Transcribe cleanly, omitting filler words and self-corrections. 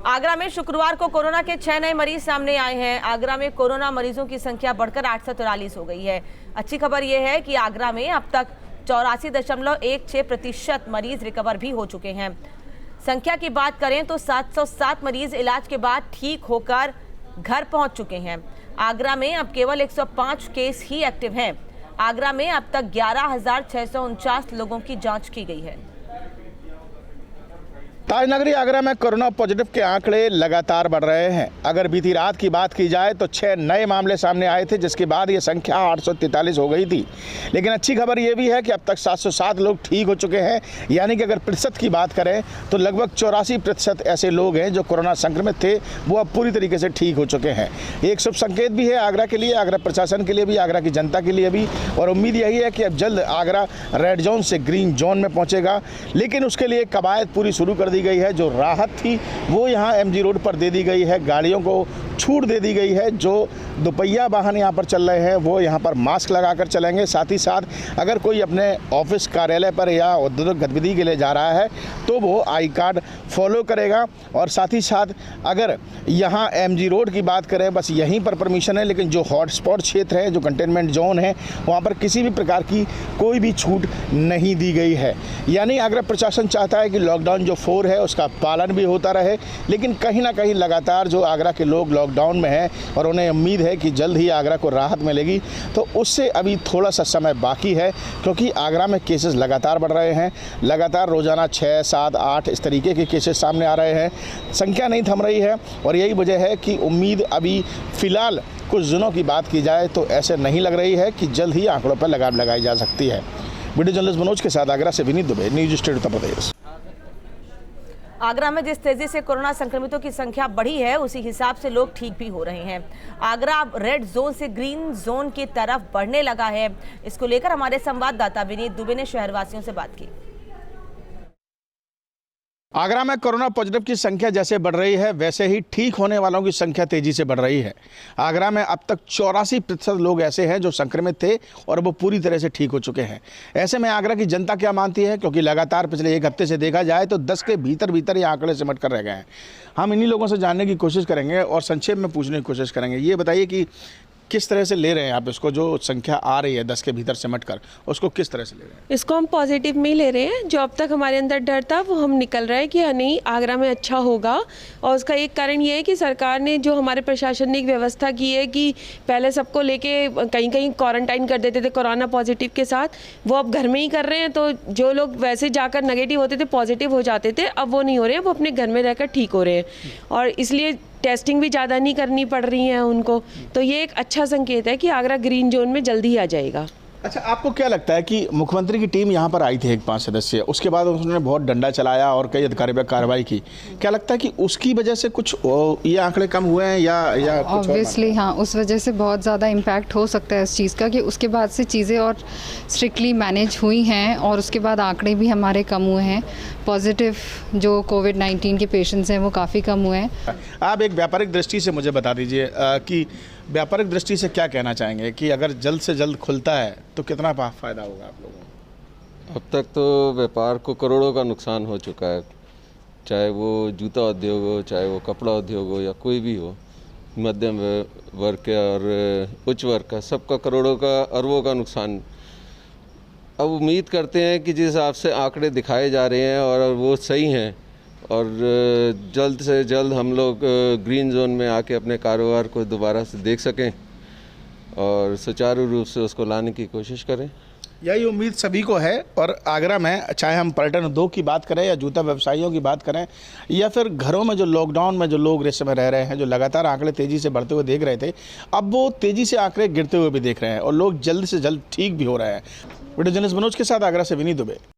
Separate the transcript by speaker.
Speaker 1: आगरा में शुक्रवार को कोरोना के 6 नए मरीज सामने आए हैं। आगरा में कोरोना मरीजों की संख्या बढ़कर 843 हो गई है। अच्छी खबर यह है कि आगरा में अब तक 84.16% मरीज रिकवर भी हो चुके हैं। संख्या की बात करें तो 707 मरीज इलाज के बाद ठीक होकर घर पहुंच चुके हैं। आगरा में अब केवल 105 केस ही एक्टिव हैं। आगरा में अब तक 11,649 लोगों की जांच की गई है।
Speaker 2: ताजनगरी आगरा में कोरोना पॉजिटिव के आंकड़े लगातार बढ़ रहे हैं। अगर बीती रात की बात की जाए तो 6 नए मामले सामने आए थे, जिसके बाद ये संख्या 843 हो गई थी। लेकिन अच्छी खबर ये भी है कि अब तक 707 लोग ठीक हो चुके हैं। यानी कि अगर प्रतिशत की बात करें तो लगभग 84% ऐसे लोग हैं जो कोरोना संक्रमित थे, वो अब पूरी तरीके से ठीक हो चुके हैं। एक शुभ संकेत भी है आगरा के लिए, आगरा प्रशासन के लिए भी, आगरा की जनता के लिए भी। और उम्मीद यही है कि अब जल्द आगरा रेड जोन से ग्रीन जोन में पहुँचेगा। लेकिन उसके लिए कवायद पूरी शुरू कर दी गई है। जो राहत थी वो यहाँ एमजी रोड पर दे दी गई है। गाड़ियों को छूट दे दी गई है। जो दोपहिया वाहन यहाँ पर चल रहे हैं वो यहाँ पर मास्क लगाकर चलेंगे। साथ ही साथ अगर कोई अपने ऑफिस कार्यालय पर या औद्योगिक गतिविधि के लिए जा रहा है तो वो आई कार्ड फॉलो करेगा। और साथ ही साथ अगर यहाँ एमजी रोड की बात करें, बस यहीं पर परमिशन है। लेकिन जो हॉटस्पॉट क्षेत्र है, जो कंटेनमेंट जोन है, वहाँ पर किसी भी प्रकार की कोई भी छूट नहीं दी गई है। यानी आगरा प्रशासन चाहता है कि लॉकडाउन जो 4 है उसका पालन भी होता रहे। लेकिन कहीं ना कहीं लगातार जो आगरा के लोग लॉकडाउन में हैं और उन्हें उम्मीद है कि जल्द ही आगरा को राहत मिलेगी, तो उससे अभी थोड़ा सा समय बाकी है। क्योंकि आगरा में केसेस लगातार बढ़ रहे हैं। लगातार रोज़ाना 6, 7, 8 इस तरीके के केसेस सामने आ रहे हैं। संख्या नहीं थम रही है और यही वजह है कि उम्मीद अभी फ़िलहाल कुछ दिनों की बात की जाए तो ऐसे नहीं लग रही है कि जल्द ही आंकड़ों पर लगाम लगाई जा सकती है। वीडियो जर्नलिस्ट मनोज के साथ आगरा से विनीत दुबे, न्यूज़ स्टेट उत्तर प्रदेश।
Speaker 1: आगरा में जिस तेजी से कोरोना संक्रमितों की संख्या बढ़ी है, उसी हिसाब से लोग ठीक भी हो रहे हैं। आगरा अब रेड जोन से ग्रीन जोन की तरफ बढ़ने लगा है। इसको लेकर हमारे संवाददाता विनीत दुबे ने शहरवासियों से बात की।
Speaker 2: आगरा में कोरोना पॉजिटिव की संख्या जैसे बढ़ रही है, वैसे ही ठीक होने वालों की संख्या तेजी से बढ़ रही है। आगरा में अब तक 84% लोग ऐसे हैं जो संक्रमित थे और वो पूरी तरह से ठीक हो चुके हैं। ऐसे में आगरा की जनता क्या मानती है, क्योंकि लगातार पिछले 1 हफ्ते से देखा जाए तो 10 के भीतर ये आंकड़े सिमट कर रह गए हैं। हम इन्हीं लोगों से जानने की कोशिश करेंगे और संक्षेप में पूछने की कोशिश करेंगे। ये बताइए कि किस तरह से ले रहे हैं आप इसको, जो संख्या आ रही है 10 के भीतर सिमट कर, उसको किस तरह से ले रहे हैं?
Speaker 3: इसको हम पॉजिटिव में ही ले रहे हैं। जो अब तक हमारे अंदर डर था वो हम निकल रहा है कि नहीं, आगरा में अच्छा होगा। और उसका एक कारण ये है कि सरकार ने, जो हमारे प्रशासन ने एक व्यवस्था की है कि पहले सबको लेके कहीं कहीं क्वारंटाइन कर देते थे कोरोना पॉजिटिव के साथ, वो अब घर में ही कर रहे हैं। तो जो लोग वैसे जाकर नेगेटिव होते थे, पॉजिटिव हो जाते थे, अब वो नहीं हो रहे हैं, वो अपने घर में रहकर ठीक हो रहे हैं। और इसलिए टेस्टिंग भी ज़्यादा नहीं करनी पड़ रही है उनको। तो ये एक अच्छा संकेत है कि आगरा ग्रीन जोन में जल्दी ही आ जाएगा।
Speaker 2: अच्छा, आपको क्या लगता है कि मुख्यमंत्री की टीम यहाँ पर आई थी 5 सदस्य, उसके बाद उन्होंने बहुत डंडा चलाया और कई अधिकारियों पर कार्रवाई की, क्या लगता है कि उसकी वजह से कुछ ये आंकड़े कम हुए हैं या
Speaker 4: ऑब्वियसली हाँ, उस वजह से बहुत ज़्यादा इम्पैक्ट हो सकता है इस चीज़ का कि उसके बाद से चीज़ें और स्ट्रिक्टली मैनेज हुई हैं और उसके बाद आंकड़े भी हमारे कम हुए हैं। पॉजिटिव जो कोविड-19 के पेशेंट्स हैं वो काफ़ी कम हुए हैं।
Speaker 2: आप एक व्यापारिक दृष्टि से मुझे बता दीजिए कि व्यापारिक दृष्टि से क्या कहना चाहेंगे कि अगर जल्द से जल्द खुलता है तो कितना फ़ायदा होगा आप लोगों को?
Speaker 5: अब तक तो व्यापार को करोड़ों का नुकसान हो चुका है, चाहे वो जूता उद्योग हो, चाहे वो कपड़ा उद्योग हो या कोई भी हो, मध्यम वर्ग का और उच्च वर्ग का, सबका करोड़ों का, अरबों का नुकसान। अब उम्मीद करते हैं कि जिस हिसाब से आंकड़े दिखाए जा रहे हैं और वो सही हैं और जल्द से जल्द हम लोग ग्रीन जोन में आके अपने कारोबार को दोबारा से देख सकें और सुचारू रूप से उसको लाने की कोशिश करें।
Speaker 2: यही उम्मीद सभी को है। और आगरा में चाहे हम पर्यटन उद्योग की बात करें या जूता व्यवसायियों की बात करें या फिर घरों में जो लॉकडाउन में जो लोग इस समय रह रहे हैं, जो लगातार आंकड़े तेज़ी से बढ़ते हुए देख रहे थे, अब वो तेज़ी से आंकड़े गिरते हुए भी देख रहे हैं और लोग जल्द से जल्द ठीक भी हो रहे हैं। वीडियो जर्नलिस्ट मनोज के साथ आगरा से विनीत दुबे।